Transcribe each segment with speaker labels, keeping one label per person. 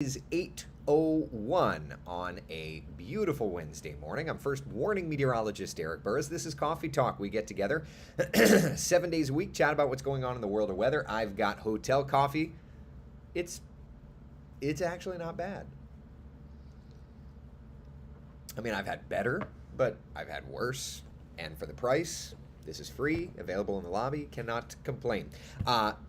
Speaker 1: Is 8:01 on a beautiful Wednesday morning. I'm first warning meteorologist Eric Burris. This is Coffee Talk. We get together 7 days a week, chat about what's going on in the world of weather. I've got hotel coffee. It's actually not bad. I mean, I've had better, but I've had worse. And for the price, this is free, available in the lobby, cannot complain.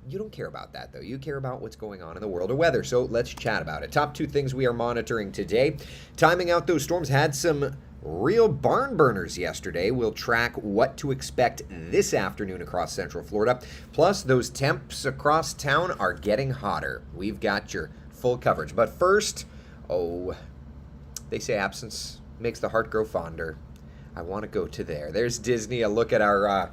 Speaker 1: You don't care about that, though. You care about what's going on in the world of weather, so let's chat about it. Top two things we are monitoring today. Timing out those storms. Had some real barn burners yesterday. We'll track what to expect this afternoon across Central Florida. Plus, those temps across town are getting hotter. We've got your full coverage. But first, they say absence makes the heart grow fonder. I want to go to there. There's Disney. A look at our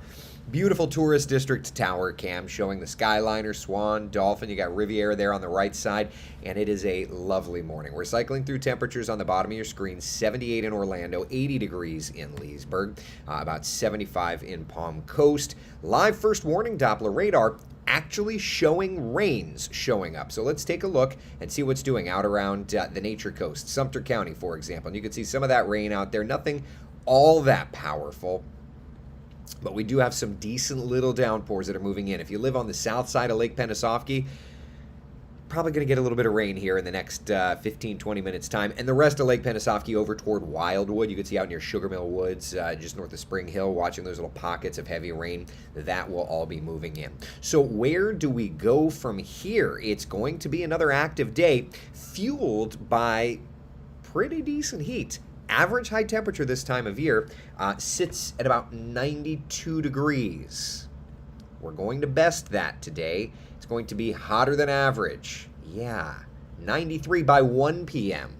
Speaker 1: beautiful tourist district tower cam showing the Skyliner, Swan, Dolphin. You got Riviera there on the right side, and it is a lovely morning. We're cycling through temperatures on the bottom of your screen. 78 in Orlando, 80 degrees in Leesburg, about 75 in Palm Coast. Live first warning Doppler radar actually showing rains showing up. So let's take a look and see what's doing out around the Nature Coast. Sumter County, for example. And you can see some of that rain out there. Nothing all that powerful, but we do have some decent little downpours that are moving in. If you live on the south side of Lake Pennsauken, probably going to get a little bit of rain here in the next 15-20 minutes time. And the rest of Lake Pennsauken over toward Wildwood, you can see out near Sugar Mill Woods, just north of Spring Hill, watching those little pockets of heavy rain. That will all be moving in. So where do we go from here? It's going to be another active day fueled by pretty decent heat. Average high temperature this time of year sits at about 92 degrees. We're going to best that today. It's going to be hotter than average. Yeah, 93 by 1 p.m.,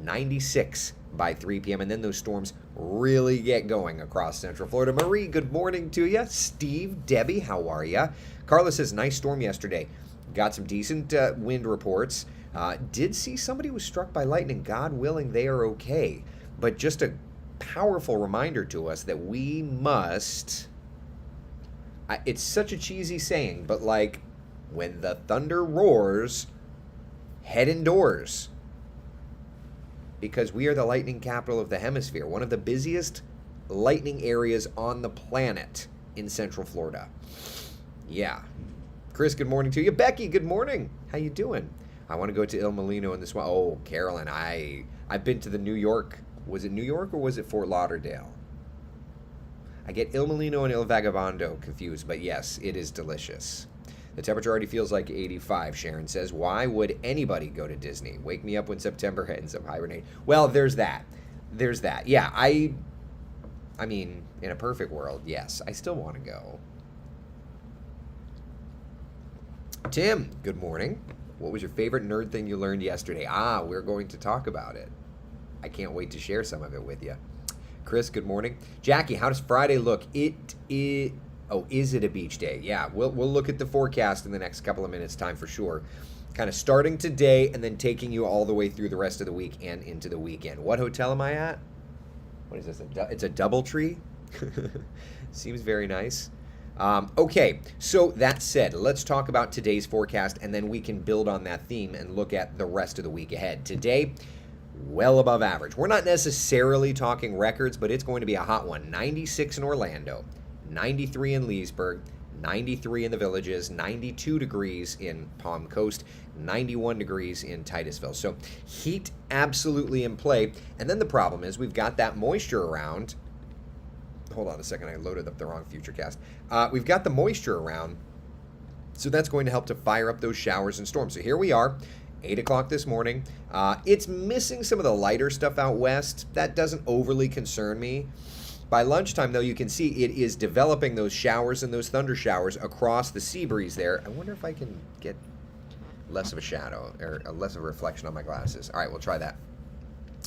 Speaker 1: 96 by 3 p.m., and then those storms really get going across Central Florida. Marie, good morning to you. Steve, Debbie, how are you? Carla says, nice storm yesterday. Got some decent wind reports. Did see somebody was struck by lightning. God willing, they are okay. But just a powerful reminder to us that we must, it's such a cheesy saying, but like, when the thunder roars, head indoors. Because we are the lightning capital of the hemisphere, one of the busiest lightning areas on the planet in Central Florida. Yeah. Chris, good morning to you. Becky, good morning. How you doing? I want to go to Il Molino in this one. Oh, Carolyn, I've been to the New York. Was it New York or was it Fort Lauderdale? I get Il Molino and Il Vagabondo confused, but yes, it is delicious. The temperature already feels like 85, Sharon says. Why would anybody go to Disney? Wake me up when September ends up hibernate. Well, there's that. There's that. Yeah, I mean, in a perfect world, yes, I still want to go. Tim, good morning. What was your favorite nerd thing you learned yesterday? We're going to talk about it. I can't wait to share some of it with you. Chris, good morning. Jackie, how does Friday look? Is it a beach day? Yeah, we'll look at the forecast in the next couple of minutes time for sure. Kind of starting today and then taking you all the way through the rest of the week and into the weekend. What hotel am I at? What is this? It's a DoubleTree? Seems very nice. Okay, so that said, let's talk about today's forecast, and then we can build on that theme and look at the rest of the week ahead. Today, well above average. We're not necessarily talking records, but it's going to be a hot one. 96 in Orlando, 93 in Leesburg, 93 in the Villages, 92 degrees in Palm Coast, 91 degrees in Titusville. So heat absolutely in play. And then the problem is we've got that moisture around. Hold on a second, I loaded up the wrong futurecast. We've got the moisture around, so that's going to help to fire up those showers and storms. So here we are, 8 o'clock this morning. It's missing some of the lighter stuff out west. That doesn't overly concern me. By lunchtime, though, you can see it is developing those showers and those thunder showers across the sea breeze there. I wonder if I can get less of a shadow or less of a reflection on my glasses. All right, we'll try that.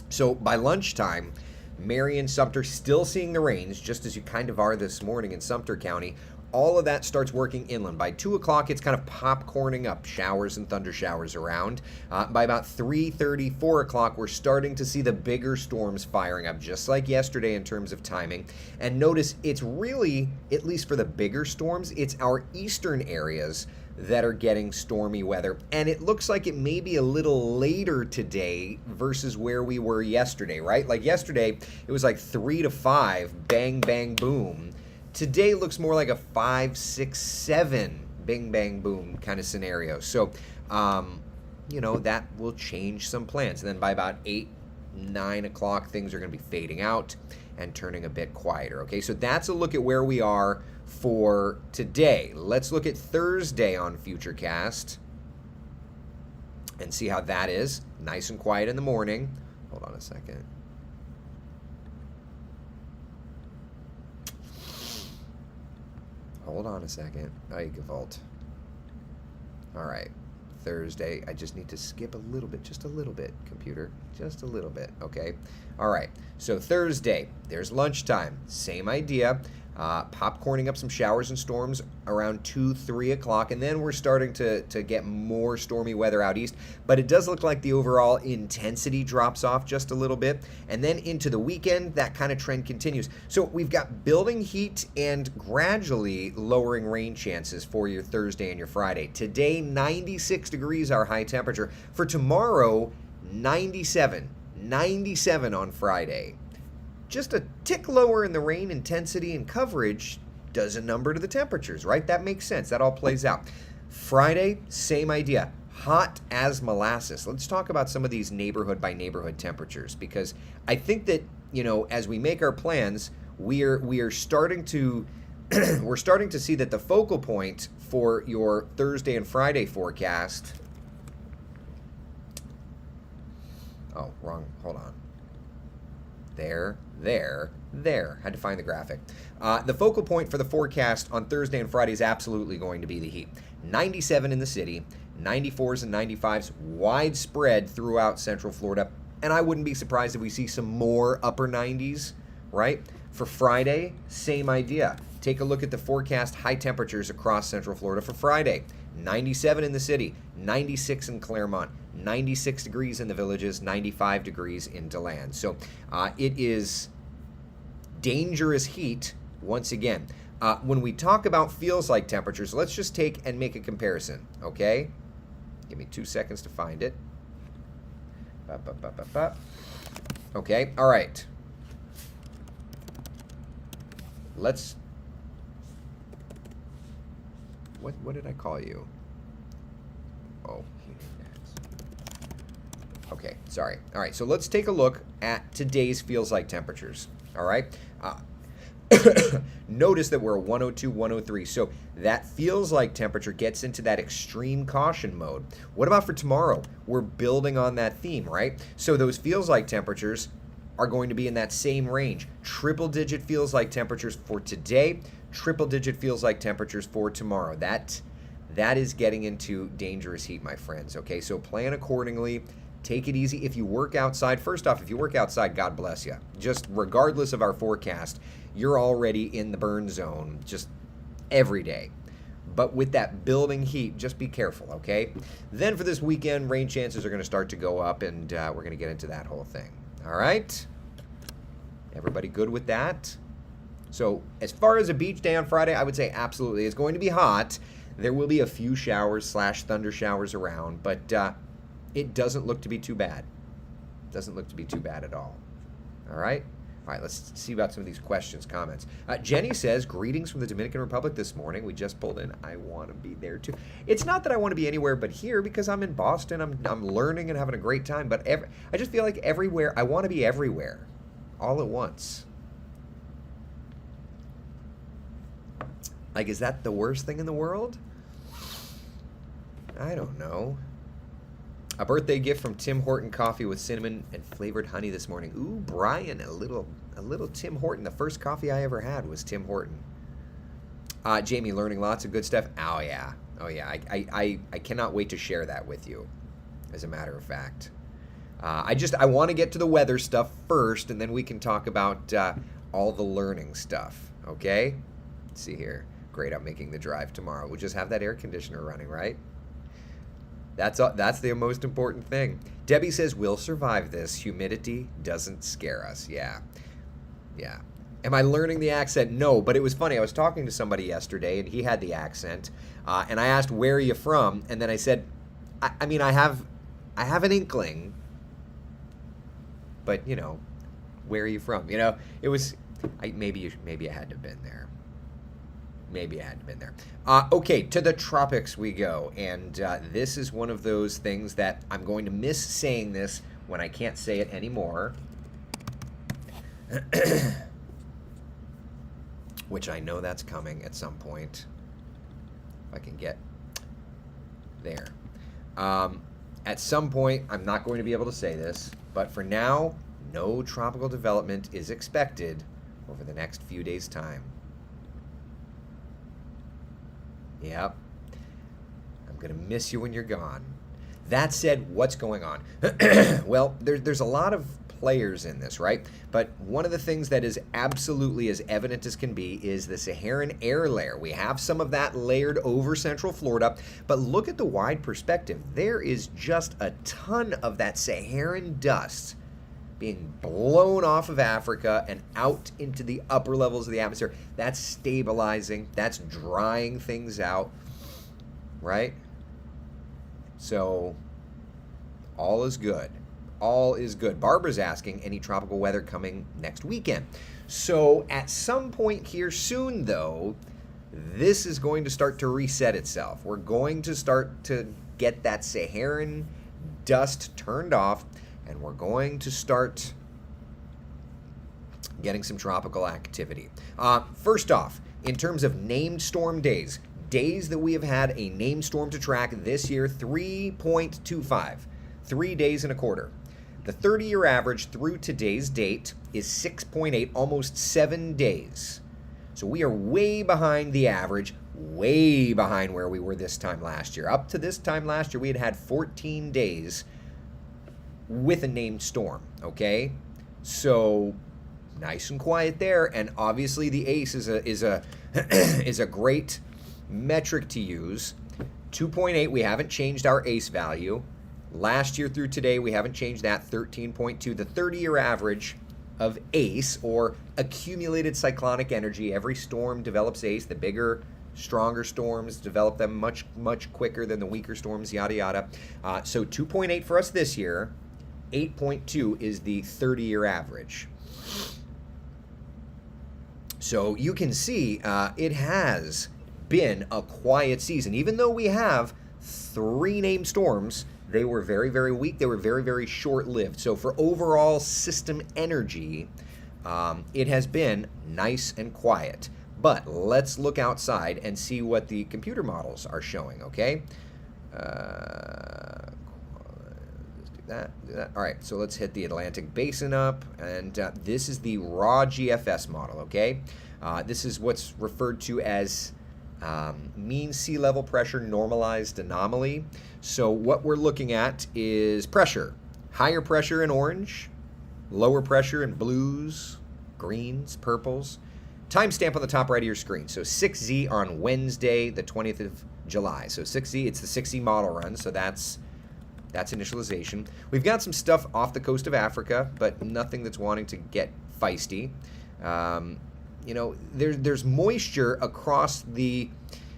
Speaker 1: So by lunchtime, Marion, Sumter, still seeing the rains, just as you kind of are this morning in Sumter County. All of that starts working inland. By 2 o'clock, it's kind of popcorning up, showers and thunder showers around. By about 3:30, 4 o'clock, we're starting to see the bigger storms firing up, just like yesterday in terms of timing. And notice it's really, at least for the bigger storms, it's our eastern areas that are getting stormy weather. And it looks like it may be a little later today versus where we were yesterday, right? Like yesterday, it was like 3 to 5, bang, bang, boom. Today looks more like a 5, 6, 7, bing, bang, boom kind of scenario. So, that will change some plans. And then by about 8, 9 o'clock, things are going to be fading out and turning a bit quieter. Okay, so that's a look at where we are for today. Let's look at Thursday on Futurecast and see how that is. Nice and quiet in the morning. Hold on a second. Hold on a second. Ay, Gewalt. All right. Thursday. I just need to skip a little bit, just a little bit, computer, just a little bit, okay? All right, so Thursday, there's lunchtime, same idea. Popcorning up some showers and storms around 2, 3 o'clock, and then we're starting to get more stormy weather out east, but it does look like the overall intensity drops off just a little bit, and then into the weekend, that kind of trend continues. So we've got building heat and gradually lowering rain chances for your Thursday and your Friday. Today, 96 degrees our high temperature. For tomorrow, 97 on Friday. Just a tick lower in the rain intensity and coverage does a number to the temperatures, right? That makes sense. That all plays out. Friday, same idea. Hot as molasses. Let's talk about some of these neighborhood by neighborhood temperatures, because I think that, as we make our plans, we are starting to we're starting to see that the focal point for your Thursday and Friday forecast. Oh, wrong. Hold on. There. Had to find the graphic. The focal point for the forecast on Thursday and Friday is absolutely going to be the heat. 97 in the city, 94s and 95s widespread throughout Central Florida. And I wouldn't be surprised if we see some more upper 90s, right? For Friday, same idea. Take a look at the forecast high temperatures across Central Florida for Friday. 97 in the city, 96 in Claremont, 96 degrees in the Villages, 95 degrees in DeLand. So it is dangerous heat once again. When we talk about feels like temperatures, let's just take and make a comparison, okay? Give me 2 seconds to find it. Okay, all right. Let's... What did I call you? Oh, okay, sorry. All right, so let's take a look at today's feels like temperatures. All right. Notice that we're 102, 103. So that feels like temperature gets into that extreme caution mode. What about for tomorrow? We're building on that theme, right? So those feels like temperatures are going to be in that same range. Triple digit feels like temperatures for today. Triple digit feels like temperatures for tomorrow. That is getting into dangerous heat, my friends. Okay, so plan accordingly. Take it easy. If you work outside, first off, if you work outside, God bless you. Just regardless of our forecast, you're already in the burn zone just every day. But with that building heat, just be careful, okay? Then for this weekend, rain chances are going to start to go up, and we're going to get into that whole thing. All right? Everybody good with that? So as far as a beach day on Friday, I would say absolutely. It's going to be hot. There will be a few showers / thunder showers around, but it doesn't look to be too bad. Doesn't look to be too bad at all. All right? All right, let's see about some of these questions, comments. Jenny says, greetings from the Dominican Republic this morning. We just pulled in. I want to be there too. It's not that I want to be anywhere but here, because I'm in Boston. I'm learning and having a great time. But I just feel like everywhere, I want to be everywhere all at once. Like, is that the worst thing in the world? I don't know. A birthday gift from Tim Horton coffee with cinnamon and flavored honey this morning. Ooh, Brian, a little Tim Horton. The first coffee I ever had was Tim Horton. Jamie, learning lots of good stuff. Oh yeah. I cannot wait to share that with you. As a matter of fact, I want to get to the weather stuff first, and then we can talk about all the learning stuff. Okay? Let's see here. Great, I'm making the drive tomorrow. We'll just have that air conditioner running, right? That's the most important thing. Debbie says, we'll survive this. Humidity doesn't scare us. Yeah. Am I learning the accent? No, but it was funny. I was talking to somebody yesterday, and he had the accent, and I asked, "Where are you from?" And then I said, "I mean, I have an inkling, but where are you from?" It was, maybe I had to have been there. Maybe I hadn't been there. Okay, to the tropics we go. And this is one of those things that I'm going to miss saying this when I can't say it anymore. Which I know that's coming at some point. If I can get there. At some point, I'm not going to be able to say this. But for now, no tropical development is expected over the next few days' time. Yep. I'm going to miss you when you're gone. That said, what's going on? Well, there's a lot of players in this, right? But one of the things that is absolutely as evident as can be is the Saharan air layer. We have some of that layered over Central Florida, but look at the wide perspective. There is just a ton of that Saharan dust being blown off of Africa and out into the upper levels of the atmosphere. That's stabilizing. That's drying things out, right? So all is good. All is good. Barbara's asking, any tropical weather coming next weekend? So at some point here soon, though, this is going to start to reset itself. We're going to start to get that Saharan dust turned off, and we're going to start getting some tropical activity. First off, in terms of named storm days that we have had a named storm to track this year, 3.25, 3 days and a quarter. The 30-year average through today's date is 6.8, almost 7 days. So we are way behind the average, way behind where we were this time last year. Up to this time last year, we had 14 days with a named storm, okay? So nice and quiet there, and obviously the ACE is a is a great metric to use. 2.8, we haven't changed our ACE value. Last year through today, we haven't changed that, 13.2. The 30-year average of ACE, or accumulated cyclonic energy, every storm develops ACE. The bigger, stronger storms develop them much, much quicker than the weaker storms, yada, yada. So 2.8 for us this year. 8.2 is the 30-year average. So you can see it has been a quiet season. Even though we have 3 named storms, they were very, very weak. They were very, very short-lived. So for overall system energy, it has been nice and quiet. But let's look outside and see what the computer models are showing, okay? Do that. All right, so let's hit the Atlantic Basin up, and this is the raw GFS model, okay? This is what's referred to as mean sea level pressure normalized anomaly. So what we're looking at is pressure. Higher pressure in orange, lower pressure in blues, greens, purples. Timestamp on the top right of your screen. So 6Z on Wednesday, the 20th of July. So 6Z, it's the 6Z model run, so that's initialization. We've got some stuff off the coast of Africa, but nothing that's wanting to get feisty. There's moisture across the,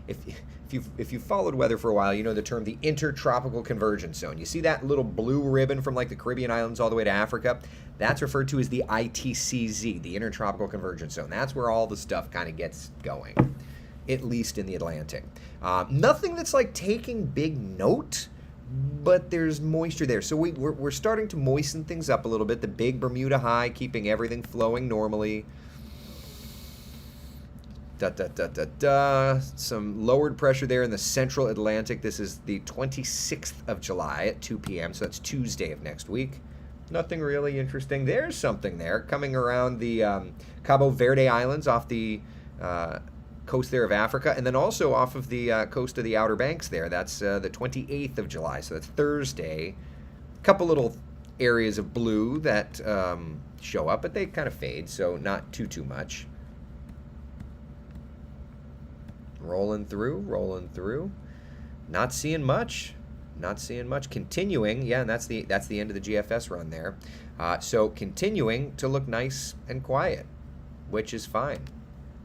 Speaker 1: if you followed weather for a while, you know the term the intertropical convergence zone. You see that little blue ribbon from like the Caribbean islands all the way to Africa? That's referred to as the ITCZ, the intertropical convergence zone. That's where all the stuff kind of gets going, at least in the Atlantic. Nothing that's like taking big note, but there's moisture there. So we're starting to moisten things up a little bit. The big Bermuda high keeping everything flowing normally. Some lowered pressure there in the central Atlantic. This is the 26th of July at 2 p.m., so that's Tuesday of next week. Nothing really interesting. There's something there coming around the Cabo Verde Islands off the coast there of Africa, and then also off of the coast of the Outer Banks there. That's the 28th of July, so that's Thursday. A couple little areas of blue that show up, but they kind of fade, so not too much. Rolling through. Not seeing much. Continuing, yeah, and that's the end of the GFS run there. So continuing to look nice and quiet. which is fine.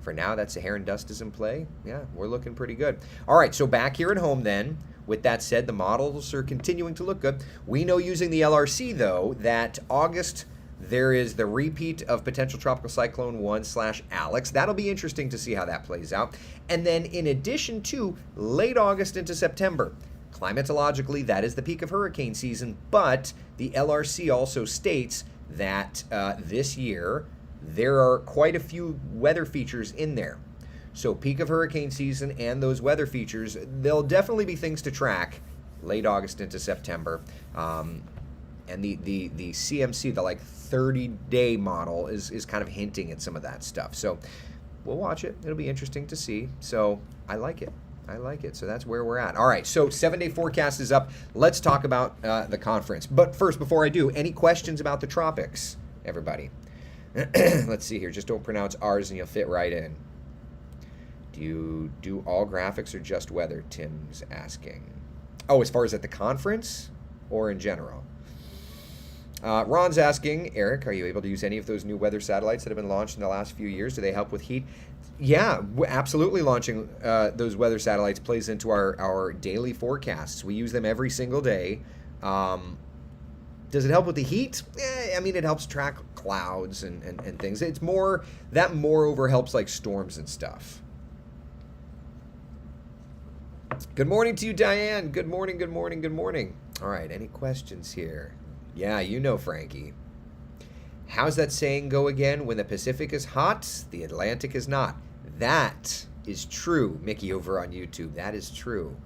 Speaker 1: For now, that Saharan dust is in play. Yeah, we're looking pretty good. All right, so back here at home then. With that said, the models are continuing to look good. We know using the LRC, though, that August, there is the repeat of potential Tropical Cyclone 1/Alex. That'll be interesting to see how that plays out. And then in addition to late August into September, climatologically, that is the peak of hurricane season, but the LRC also states that this year there are quite a few weather features in there. So peak of hurricane season and those weather features, there'll definitely be things to track late August into September. And the CMC, the like 30-day model, is kind of hinting at some of that stuff. So we'll watch it. It'll be interesting to see. So I like it. I like it. So that's where we're at. All right, so 7-day forecast is up. Let's talk about the conference. But first, before I do, any questions about the tropics, everybody? Let's see here. Just don't pronounce R's and you'll fit right in. Do you do all graphics or just weather? Tim's asking. Oh, as far as at the conference or in general? Ron's asking, Eric, are you able to use any of those new weather satellites that have been launched in the last few years? Do they help with heat? Yeah, absolutely. Launching those weather satellites plays into our daily forecasts. We use them every single day. Does it help with the heat? I mean, it helps track clouds and things. It's more, that moreover helps like storms and stuff. Good morning to you, Diane. Good morning, good morning, good morning. All right, any questions here? Yeah, you know, Frankie. How's that saying go again? When the Pacific is hot, the Atlantic is not. That is true, Mickey over on YouTube. That is true.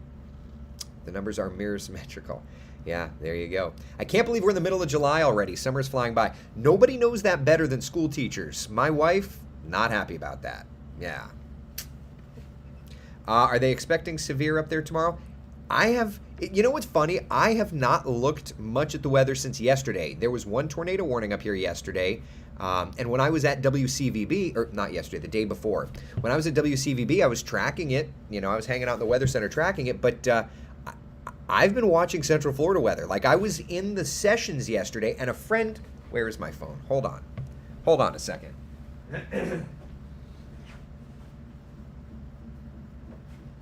Speaker 1: The numbers are mirror symmetrical. Yeah, there you go. I can't believe we're in the middle of July already. Summer's flying by. Nobody knows that better than school teachers. My wife, not happy about that. Yeah. Are they expecting severe up there tomorrow? You know what's funny? I have not looked much at the weather since yesterday. There was one tornado warning up here yesterday. And when I was at WCVB, or not yesterday, the day before, when I was at WCVB, I was tracking it. You know, I was hanging out in the Weather Center tracking it. But I've been watching Central Florida weather. Like, I was in the sessions yesterday, and a friend... Where is my phone? Hold on. Hold on a second.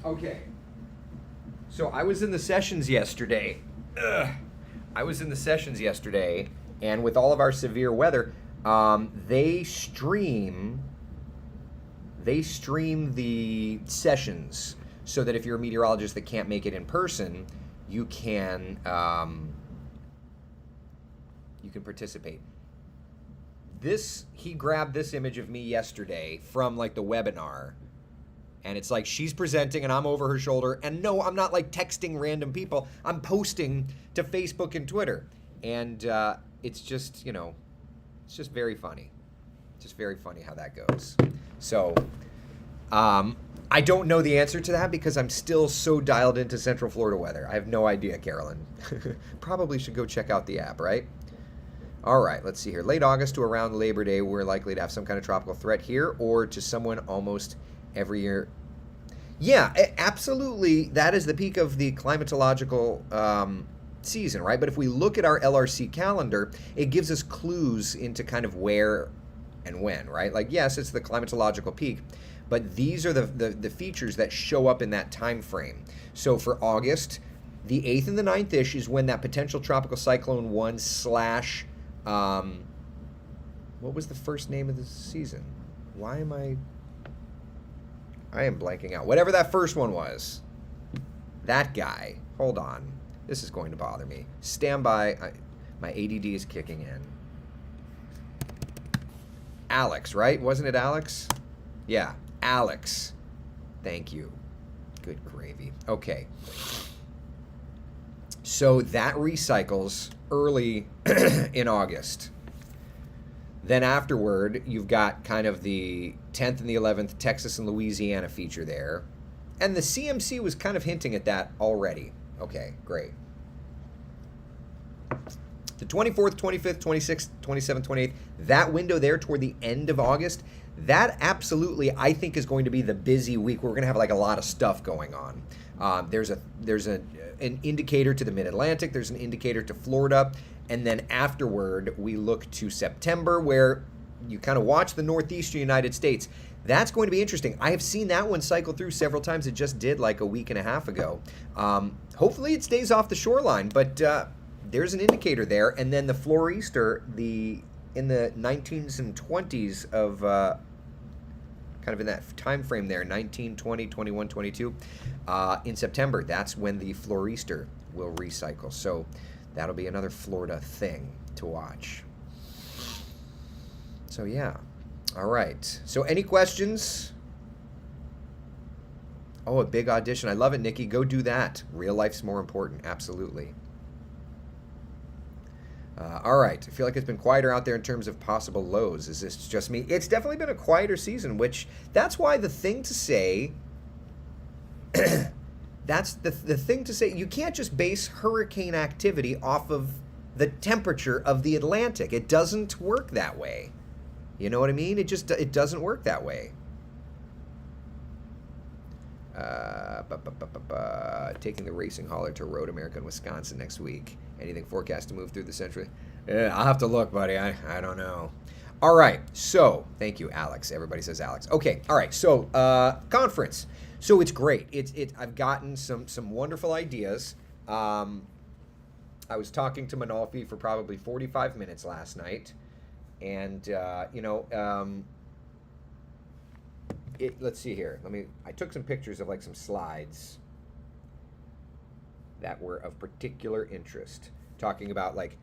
Speaker 1: Okay. So I was in the sessions yesterday. I was in the sessions yesterday, and with all of our severe weather, they stream the sessions so that if you're a meteorologist that can't make it in person, you can participate. He grabbed this image of me yesterday from like the webinar. And it's like she's presenting and I'm over her shoulder. And no, I'm not like texting random people. I'm posting to Facebook and Twitter. And it's just, you know, it's just very funny. Just very funny how that goes. So I don't know the answer to that because I'm still so dialed into Central Florida weather. I have no idea, Carolyn. Probably should go check out the app, right? All right, let's see here. Late August to around Labor Day, we're likely to have some kind of tropical threat here or to someone almost every year. Yeah, absolutely. That is the peak of the climatological season, right? But if we look at our LRC calendar, it gives us clues into kind of where and when, right? Like, yes, it's the climatological peak, but these are the features that show up in that time frame. So for August, the 8th and the 9th-ish is when that potential tropical cyclone 1 / what was the first name of the season? Why am I am blanking out. Whatever that first one was. That guy. Hold on. This is going to bother me. Stand by. My ADD is kicking in. Alex, right? Wasn't it Alex? Yeah, Alex. Thank you. Good gravy. Okay. So that recycles early in August. Then afterward, you've got kind of the 10th and the 11th Texas and Louisiana feature there. And the CMC was kind of hinting at that already. Okay, great. The 24th, 25th, 26th, 27th, 28th, that window there toward the end of August, that absolutely, I think, is going to be the busy week. We're going to have like a lot of stuff going on. There's an indicator to the Mid-Atlantic. There's an indicator to Florida. And then afterward, we look to September, where you kind of watch the northeastern United States. That's going to be interesting. I have seen that one cycle through several times. It just did like a week and a half ago. Hopefully it stays off the shoreline, but there's an indicator there. And then the Floreaster, in the 19s and 20s of kind of in that time frame there, 19, 20, 21, 22, in September, that's when the Floreaster will recycle. So that'll be another Florida thing to watch. So yeah. All right. So any questions? Oh, a big audition. I love it, Nikki. Go do that. Real life's more important. Absolutely. All right. I feel like it's been quieter out there in terms of possible lows. Is this just me? It's definitely been a quieter season, which that's why the thing to say, that's the thing to say, you can't just base hurricane activity off of the temperature of the Atlantic. It doesn't work that way. You know what I mean? It doesn't work that way. Taking the racing hauler to Road America in Wisconsin next week. Anything forecast to move through the century? Yeah, I'll have to look, buddy. I don't know. All right. So, thank you, Alex. Everybody says Alex. Okay. All right. So, conference. So it's great. I've gotten some wonderful ideas. I was talking to Manolfi for probably 45 minutes last night. And, let's see here. I took some pictures of like some slides that were of particular interest, talking about like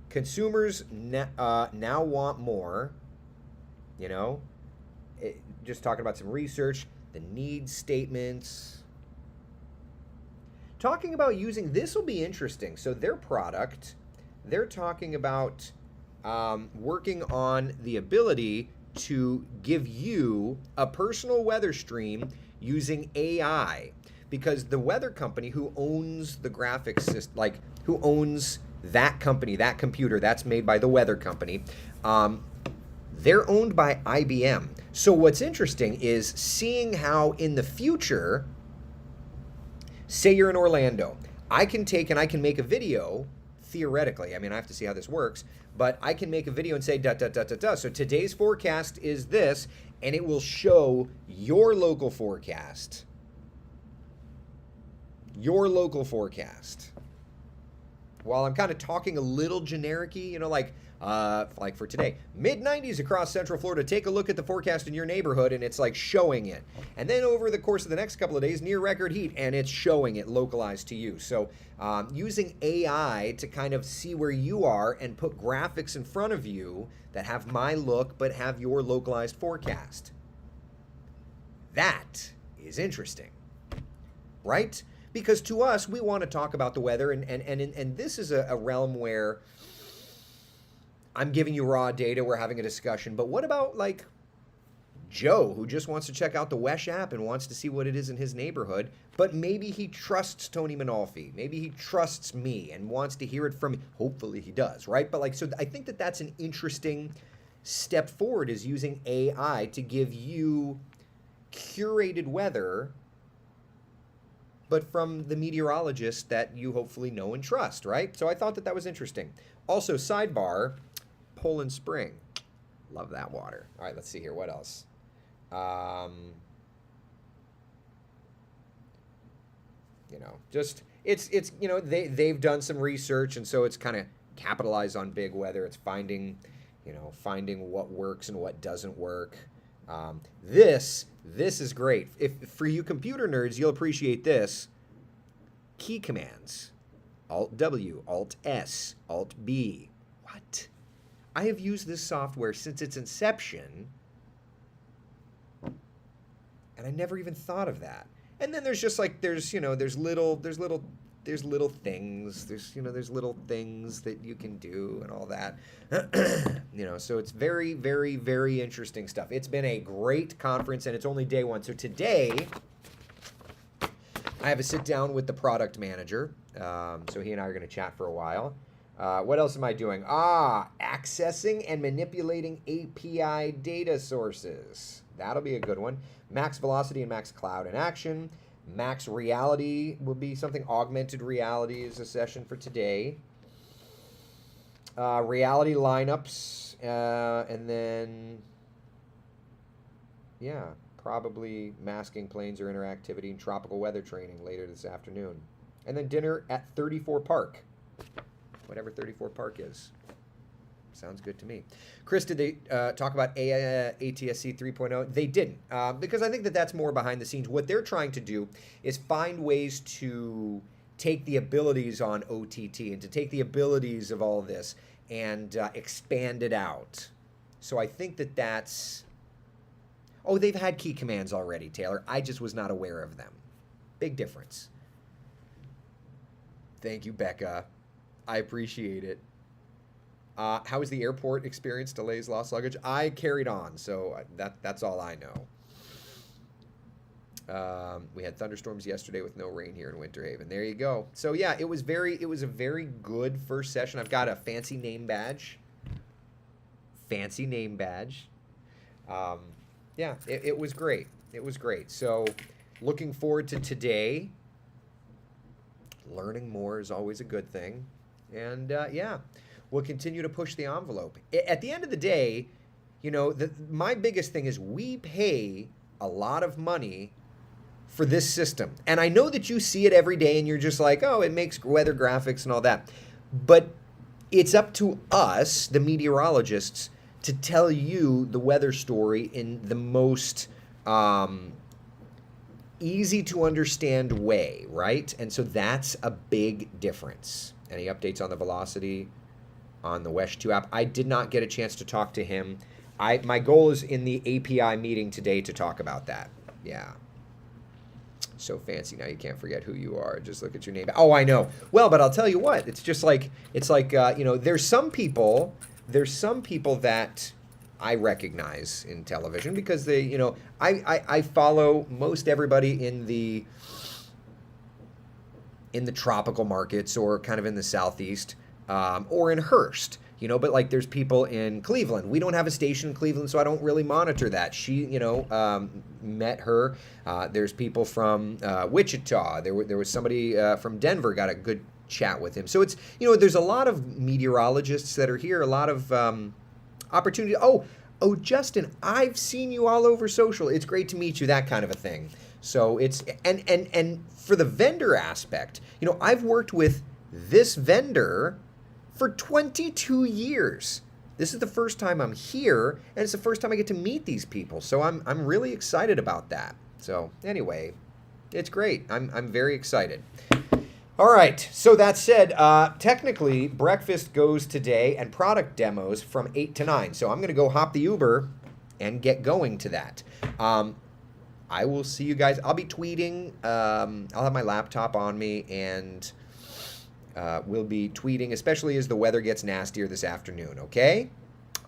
Speaker 1: consumers now want more, just talking about some research, the needs statements, talking about using, this will be interesting. So their product, they're talking about working on the ability to give you a personal weather stream using AI, because the weather company who owns the graphics system, like who owns that company, that computer that's made by the weather company, they're owned by IBM. So what's interesting is seeing how in the future, say you're in Orlando, I can take and I can make a video, theoretically, I have to see how this works, but I can make a video and say, so today's forecast is this, and it will show your local forecast. Your local forecast. While I'm kind of talking a little generic-y, like for today, mid-90s across Central Florida, take a look at the forecast in your neighborhood, and it's like showing it. And then over the course of the next couple of days, near record heat, and it's showing it localized to you. So using AI to kind of see where you are and put graphics in front of you that have my look but have your localized forecast. That is interesting, right? Because to us, we want to talk about the weather, and this is a realm where I'm giving you raw data, we're having a discussion, but what about like Joe, who just wants to check out the Wesh app and wants to see what it is in his neighborhood, but maybe he trusts Tony Manolfi, maybe he trusts me and wants to hear it from me. Hopefully he does, right? But so I think that that's an interesting step forward, is using AI to give you curated weather, but from the meteorologist that you hopefully know and trust, right? So I thought that was interesting. Also, sidebar, Poland Spring. Love that water. All right, let's see here. What else? They've done some research, and so it's kind of capitalized on big weather. It's finding what works and what doesn't work. This is great. If for you computer nerds, you'll appreciate this. Key commands. Alt W, Alt S, Alt B. What? I have used this software since its inception, and I never even thought of that. And then there's just like there's little things. There's little things that you can do and all that. So it's very, very, very interesting stuff. It's been a great conference, and it's only day one. So today, I have a sit down with the product manager. So he and I are going to chat for a while. What else am I doing? Accessing and manipulating API data sources. That'll be a good one. Max Velocity and Max Cloud in action. Max Reality will be something. Augmented Reality is a session for today. reality lineups, and then, yeah, probably masking planes or interactivity and tropical weather training later this afternoon. And then dinner at 34 Park, whatever 34 Park is. Sounds good to me. Chris, did they talk about ATSC 3.0? They didn't, because I think that that's more behind the scenes. What they're trying to do is find ways to take the abilities on OTT and to take the abilities of all this and expand it out. So I think that that's... Oh, they've had key commands already, Taylor. I just was not aware of them. Big difference. Thank you, Becca. I appreciate it. How was the airport experience? Delays, lost luggage? I carried on, so that's all I know. We had thunderstorms yesterday with no rain here in Winter Haven. There you go. So yeah, it was a very good first session. I've got a fancy name badge. Fancy name badge. Yeah, it was great. It was great. So looking forward to today. Learning more is always a good thing. And yeah, we'll continue to push the envelope. At the end of the day, you know, my biggest thing is we pay a lot of money for this system. And I know that you see it every day and you're just like, oh, it makes weather graphics and all that. But it's up to us, the meteorologists, to tell you the weather story in the most easy to understand way, right? And so that's a big difference. Any updates on the velocity on the Wesh 2 app? I did not get a chance to talk to him. My goal is in the API meeting today to talk about that. Yeah. So fancy now you can't forget who you are. Just look at your name. Oh, I know. Well, but I'll tell you what. It's just like you know, there's some people that I recognize in television because they, you know, I follow most everybody in the tropical markets or kind of in the southeast or in Hearst. You know, but like there's people in Cleveland. We don't have a station in Cleveland, so I don't really monitor that. She, you know, met her. There's people from Wichita. There was somebody from Denver, got a good chat with him. So it's, you know, there's a lot of meteorologists that are here, a lot of opportunity. Oh, Justin, I've seen you all over social. It's great to meet you, that kind of a thing. So it's, and for the vendor aspect, you know, I've worked with this vendor for 22 years. This is the first time I'm here, and it's the first time I get to meet these people. So I'm really excited about that. So anyway, it's great. I'm very excited. All right. So that said, technically breakfast goes today and product demos from 8 to 9. So I'm going to go hop the Uber and get going to that. I will see you guys. I'll be tweeting. I'll have my laptop on me and we'll be tweeting, especially as the weather gets nastier this afternoon, okay?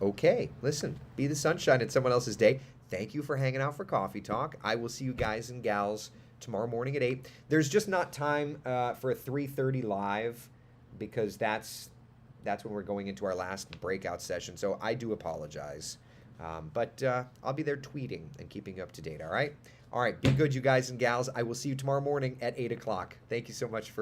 Speaker 1: Okay, listen, be the sunshine in someone else's day. Thank you for hanging out for Coffee Talk. I will see you guys and gals tomorrow morning at 8. There's just not time for a 3:30 live because that's when we're going into our last breakout session, so I do apologize. But I'll be there tweeting and keeping you up to date, all right? All right, be good, you guys and gals. I will see you tomorrow morning at 8 o'clock. Thank you so much for